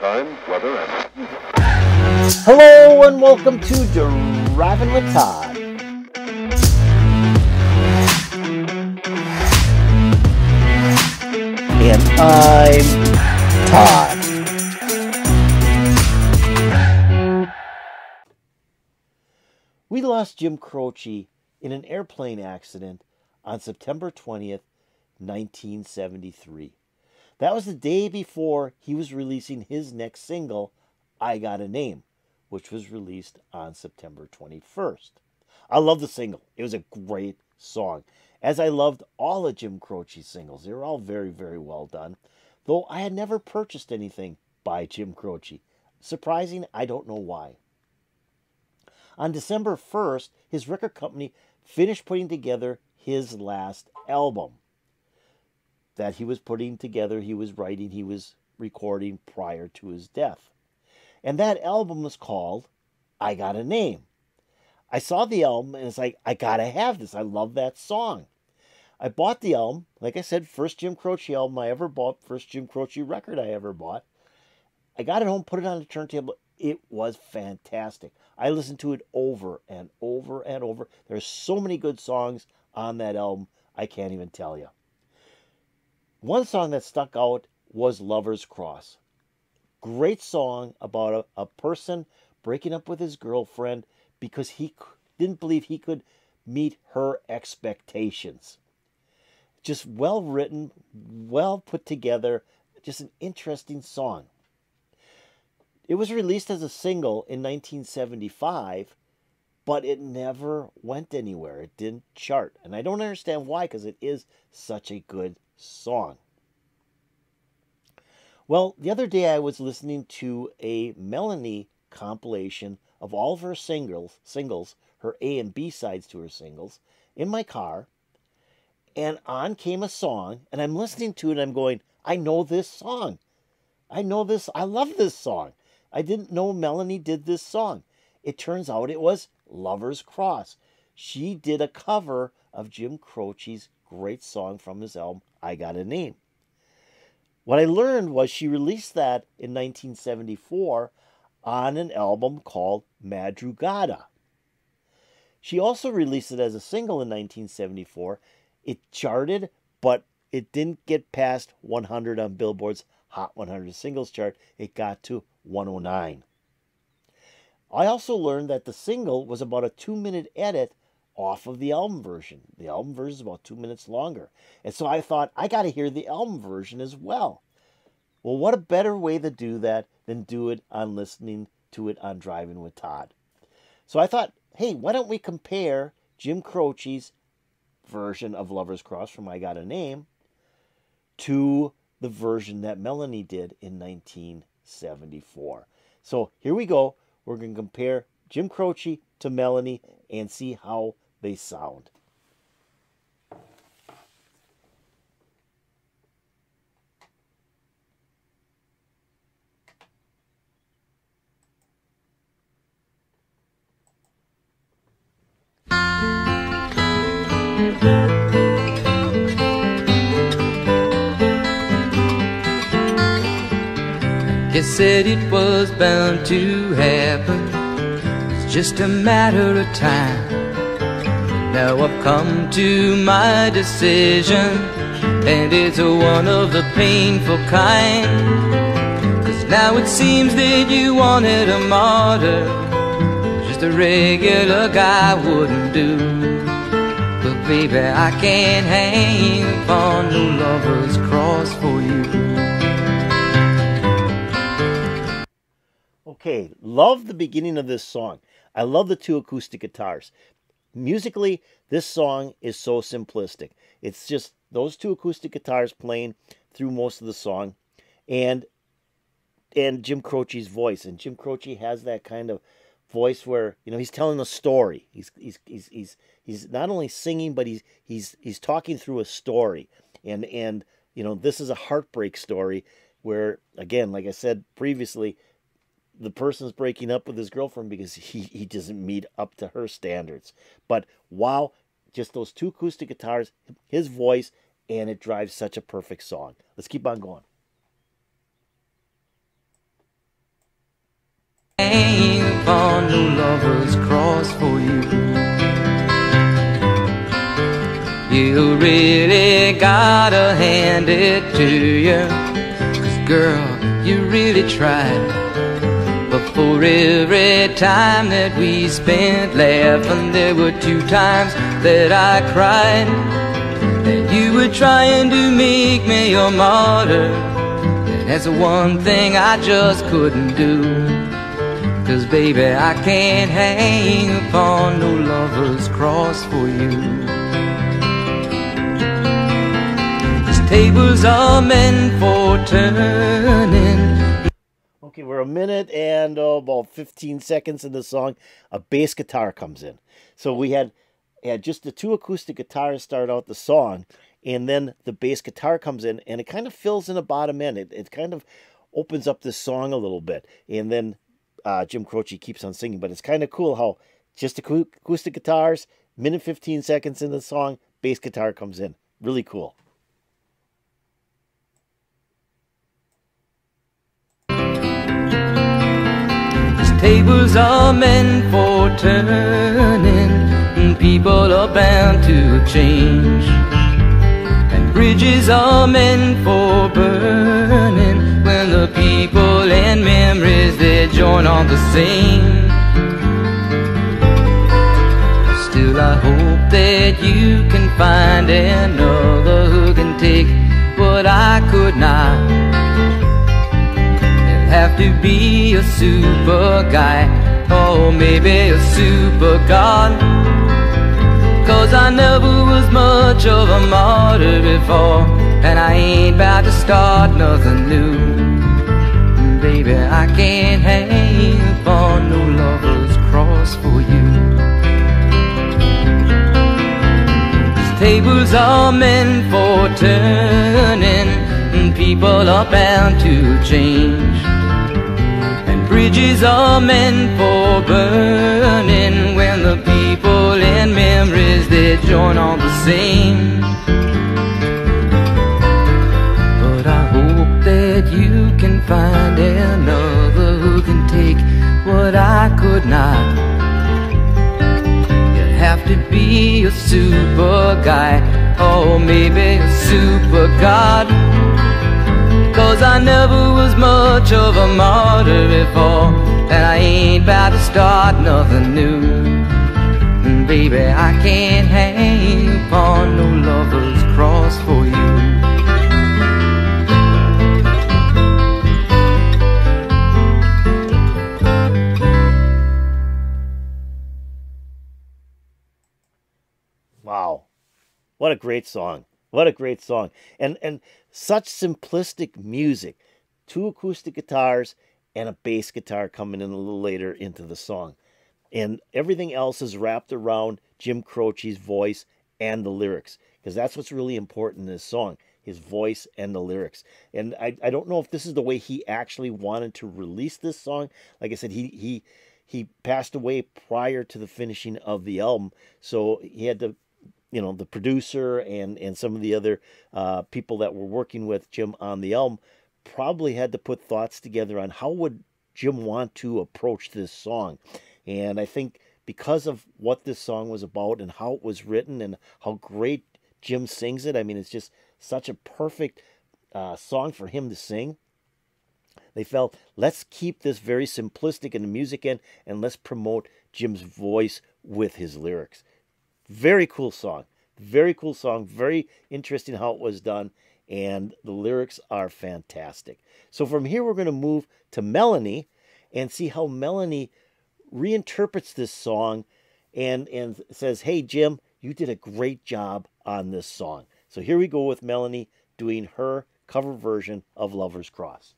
time, weather, and... Hello and welcome to Driving with Todd. And I'm Todd. We lost Jim Croce in an airplane accident on September 20th, 1973. That was the day before he was releasing his next single, I Got a Name, which was released on September 21st. I love the single. It was a great song, as I loved all of Jim Croce's singles. They were all very, very well done, though I had never purchased anything by Jim Croce. Surprising, I don't know why. On December 1st, his record company finished putting together his last album that he was putting together, he was writing, he was recording prior to his death. And that album was called I Got a Name. I saw the album and it's like, I gotta have this. I love that song. I bought the album. Like I said, first Jim Croce album I ever bought, first Jim Croce record I ever bought. I got it home, put it on the turntable. It was fantastic. I listened to it over and over and over. There's so many good songs on that album, I can't even tell you. One song that stuck out was Lover's Cross. Great song about a person breaking up with his girlfriend because he didn't believe he could meet her expectations. Just well written, well put together, just an interesting song. It was released as a single in 1975, but it never went anywhere. It didn't chart. And I don't understand why, because it is such a good song. Well, the other day I was listening to a Melanie compilation of all of her singles, her A and B sides to her singles, in my car, and on came a song, and I'm listening to it, and I'm going, I know this song. I know this. I love this song. I didn't know Melanie did this song. It turns out it was Lover's Cross. She did a cover of Jim Croce's great song from his album, I Got a Name. What I learned was she released that in 1974 on an album called Madrugada. She also released it as a single in 1974. It charted, but it didn't get past 100 on Billboard's Hot 100 Singles chart. It got to 109. I also learned that the single was about a 2-minute edit off of the album version. The album version is about 2 minutes longer. And so I thought, I got to hear the album version as well. Well, what a better way to do that than do it on listening to it on Driving with Todd. So I thought, hey, why don't we compare Jim Croce's version of Lover's Cross from I Got a Name to the version that Melanie did in 1974. So here we go. We're going to compare Jim Croce to Melanie and see how they sound. You said it was bound to happen, it's just a matter of time. Now I've come to my decision, and it's one of the painful kind. 'Cause now it seems that you wanted a martyr, just a regular guy wouldn't do. But baby, I can't hang upon no lover's cross for you. Okay, love the beginning of this song. I love the two acoustic guitars. Musically, this song is so simplistic. It's just those two acoustic guitars playing through most of the song, and Jim Croce's voice. And Jim Croce has that kind of voice where, you know, he's telling a story. He's not only singing, but he's talking through a story. And you know, this is a heartbreak story where, again, like I said previously, the person's breaking up with his girlfriend because he doesn't meet up to her standards. But wow, just those two acoustic guitars, his voice, and it drives such a perfect song. Let's keep on going. really gotta hand it to you, 'cause girl, you really tried. But for every time that we spent laughing, there were 2 times that I cried. And you were trying to make me your martyr, and that's the one thing I just couldn't do. 'Cause baby, I can't hang upon no lover's cross for you. These tables are meant for turning. Okay, we're a minute and about 15 seconds in the song. A bass guitar comes in. So we had just the 2 acoustic guitars start out the song, and then the bass guitar comes in, and it kind of fills in the bottom end. It kind of opens up this song a little bit, and then Jim Croce keeps on singing. But it's kind of cool how just acoustic guitars, minute 15 seconds in the song, bass guitar comes in. Really cool. Tables are meant for turning, and people are bound to change. And bridges are meant for burning, when the people and memories they join on the same. Still I hope that you can find another who can take what I could not. Have to be a super guy, or maybe a super god, 'cause I never was much of a martyr before, and I ain't about to start nothing new. Baby, I can't hang upon no lover's cross for you. These tables are meant for turning, and people are bound to change. Bridges are meant for burning, when the people and memories they join on the same. But I hope that you can find another who can take what I could not. You have to be a super guy, or maybe a super god, 'cause I never was much of a martyr before, and I ain't about to start nothing new. Baby, I can't hang upon no lover's cross for you. Wow. What a great song. What a great song. And such simplistic music. 2 acoustic guitars and a bass guitar coming in a little later into the song. And everything else is wrapped around Jim Croce's voice and the lyrics, because that's what's really important in this song, his voice and the lyrics. And I don't know if this is the way he actually wanted to release this song. Like I said, he passed away prior to the finishing of the album, so he had to, the producer and some of the other people that were working with Jim on the album probably had to put thoughts together on how would Jim want to approach this song. And I think because of what this song was about and how it was written and how great Jim sings it, I mean, it's just such a perfect song for him to sing. They felt, let's keep this very simplistic in the music end, and let's promote Jim's voice with his lyrics. Very cool song. Very cool song. Very interesting how it was done. And the lyrics are fantastic. So from here, we're going to move to Melanie and see how Melanie reinterprets this song and says, hey, Jim, you did a great job on this song. So here we go with Melanie doing her cover version of Lover's Cross.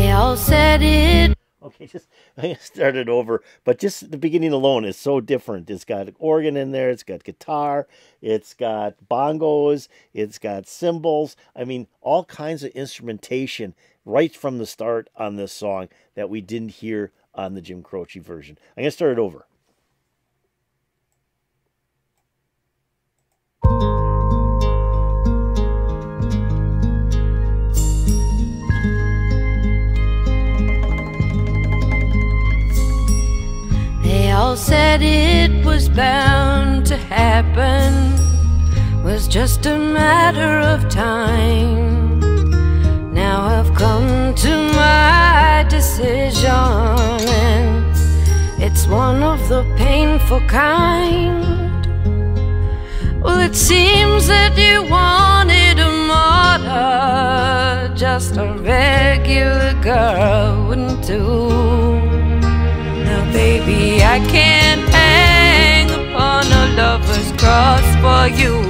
All said it. Okay, I started over, but just the beginning alone is so different. It's got organ in there, it's got guitar, it's got bongos, it's got cymbals. I mean, all kinds of instrumentation right from the start on this song that we didn't hear on the Jim Croce version. I'm going to start it over. They all said it was bound to happen, was just a matter of time. Now I've come to my decision, and it's one of the painful kind. Well, it seems that you wanted a martyr, just a regular girl wouldn't do. Now baby, I can't hang upon a lover's cross for you.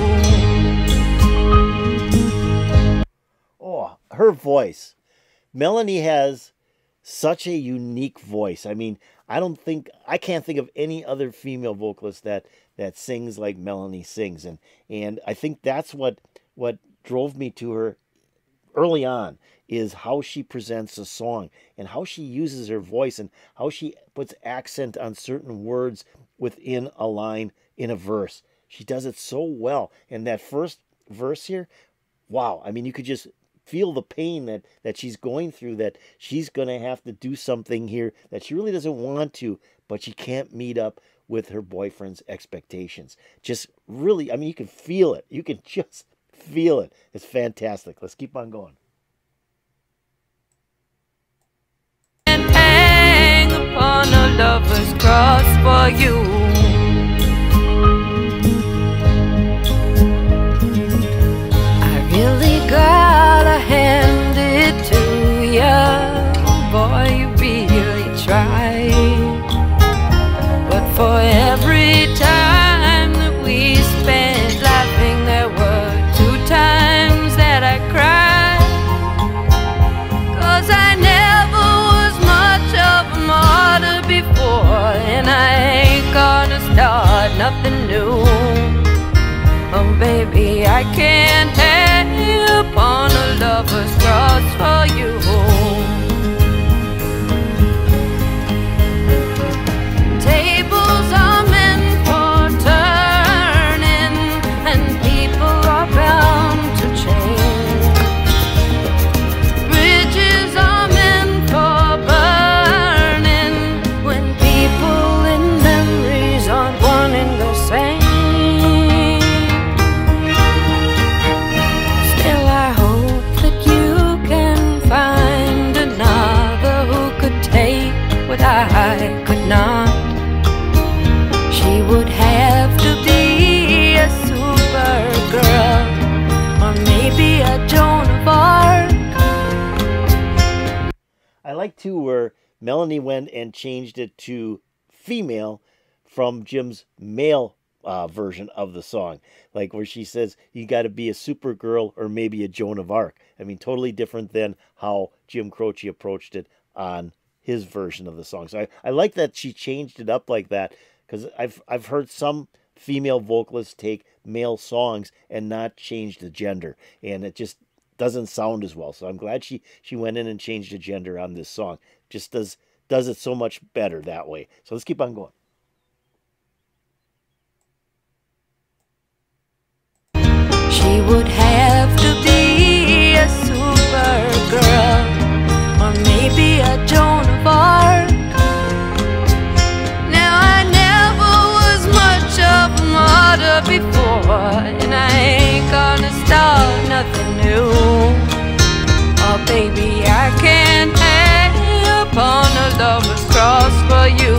Oh, her voice. Melanie has such a unique voice. I mean, I can't think of any other female vocalist that sings like Melanie sings, and I think that's what drove me to her early on, is how she presents a song and how she uses her voice and how she puts accent on certain words within a line in a verse. She does it so well. And that first verse here, wow. I mean, you could just feel the pain that she's going through, that she's going to have to do something here that she really doesn't want to, but she can't meet up with her boyfriend's expectations. Just really, I mean, you can feel it. You can just feel it. It's fantastic. Let's keep on going. And hang upon a lover's cross for you. I really gotta hand it to ya, boy, you really tried. But for every time that we spent laughing, there were 2 times that I cried. 'Cause I never was much of a martyr before, and I ain't gonna start nothing new. Oh baby, I can't hang upon a lover's cross for you. Tables are meant for turning, and people are bound to change. Bridges are meant for burning, when people in memories aren't one and the same. Still, I hope that you can find another who could take what I could not. She would have to be a supergirl, or maybe a Joan of Arc. I like too where Melanie went and changed it to female from Jim's male version of the song, like where she says you got to be a Supergirl or maybe a Joan of Arc. I mean, totally different than how Jim Croce approached it on his version of the song. So I like that she changed it up like that, because I've heard some female vocalists take male songs and not change the gender, and it just doesn't sound as well. So I'm glad she went in and changed the gender on this song. Just does it so much better that way. So let's keep on going. She would have to be a supergirl, or maybe a Joan of Arc. Now I never was much of a martyr before, and I ain't gonna start nothing new. Oh baby, I can't hang upon a lover's cross for you.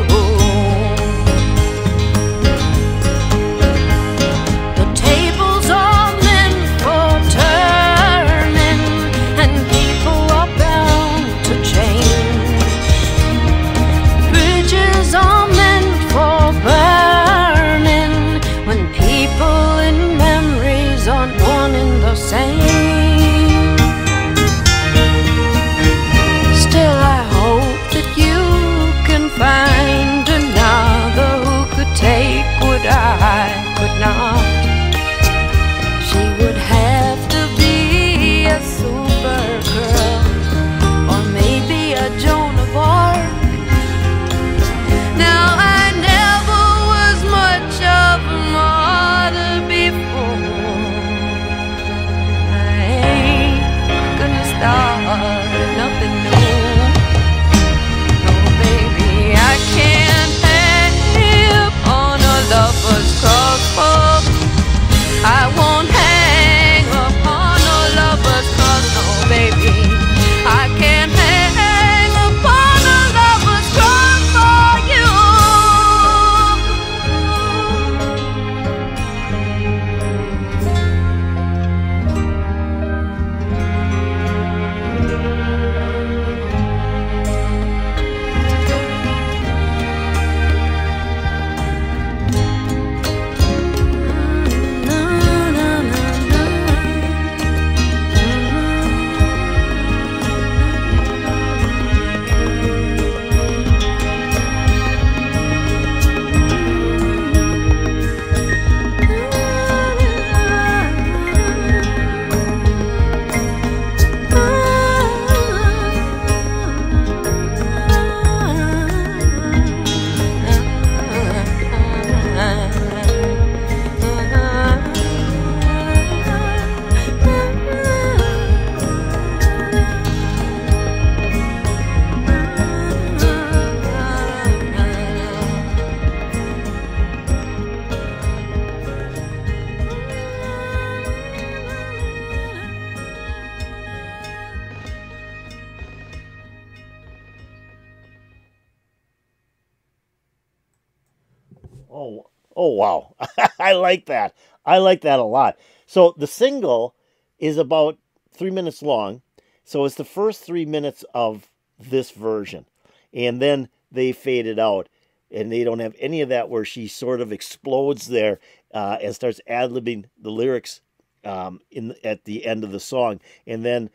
Oh, wow. I like that. I like that a lot. So the single is about 3 minutes long. So it's the first 3 minutes of this version. And then they fade it out. And they don't have any of that where she sort of explodes there and starts ad-libbing the lyrics at the end of the song. And then,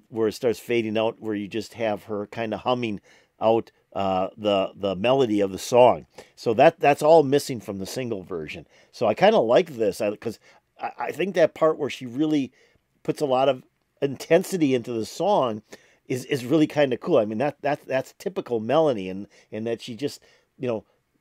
where it starts fading out, where you just have her kind of humming out the melody of the song. So that's all missing from the single version. So I kind of like this because I think that part where she really puts a lot of intensity into the song is really kind of cool. I mean that's typical Melanie, and that she just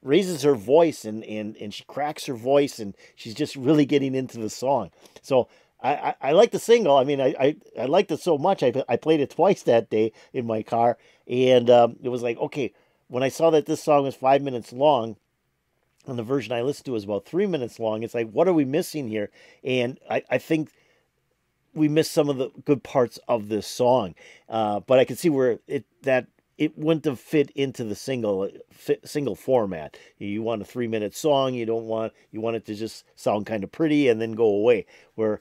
raises her voice and she cracks her voice, and she's just really getting into the song. So I like the single. I mean, I liked it so much. I played it twice that day in my car, and it was like, okay, when I saw that this song was 5 minutes long, and the version I listened to was about 3 minutes long, it's like, what are we missing here? And I think we missed some of the good parts of this song, but I can see where it wouldn't have fit into the single format. You want a 3 minute song. You want it to just sound kind of pretty and then go away. Where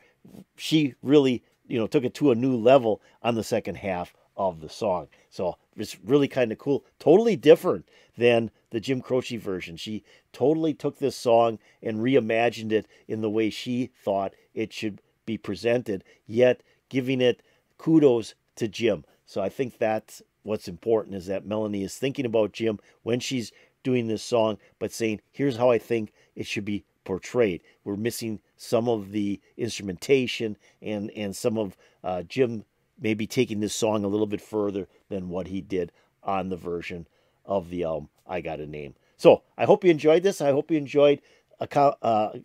she really, took it to a new level on the second half of the song. So it's really kind of cool. Totally different than the Jim Croce version. She totally took this song and reimagined it in the way she thought it should be presented, yet giving it kudos to Jim. So I think that's what's important, is that Melanie is thinking about Jim when she's doing this song, but saying, here's how I think it should be portrayed. We're missing some of the instrumentation and some of Jim maybe taking this song a little bit further than what he did on the version of the album I Got a Name. So I hope you enjoyed this. I hope you enjoyed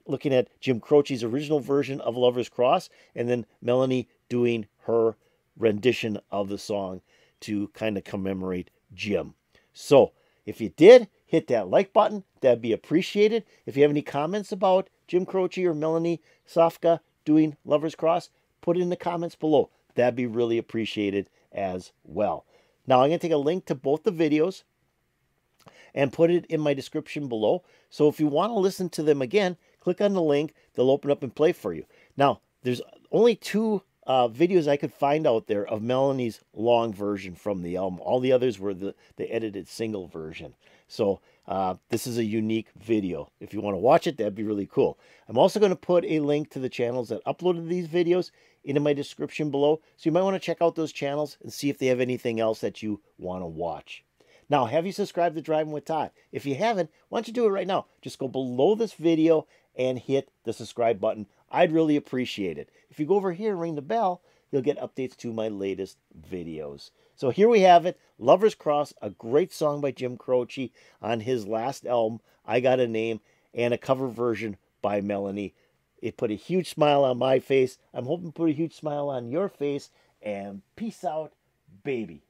looking at Jim Croce's original version of Lover's Cross, and then Melanie doing her rendition of the song to kind of commemorate Jim. So if you did, hit that like button. That'd be appreciated. If you have any comments about Jim Croce or Melanie Safka doing Lover's Cross, put it in the comments below. That'd be really appreciated as well. Now I'm going to take a link to both the videos and put it in my description below. So if you want to listen to them again, click on the link. They'll open up and play for you. Now, there's only two videos I could find out there of Melanie's long version from the album. All the others were the edited single version. So this is a unique video. If you want to watch it, that'd be really cool. I'm also going to put a link to the channels that uploaded these videos into my description below. So you might want to check out those channels and see if they have anything else that you want to watch. Now, have you subscribed to Driving with Todd? If you haven't, why don't you do it right now? Just go below this video and hit the subscribe button. I'd really appreciate it. If you go over here and ring the bell, you'll get updates to my latest videos. So here we have it, Lover's Cross, a great song by Jim Croce on his last album, I Got a Name, and a cover version by Melanie. It put a huge smile on my face. I'm hoping to put a huge smile on your face. And peace out, baby.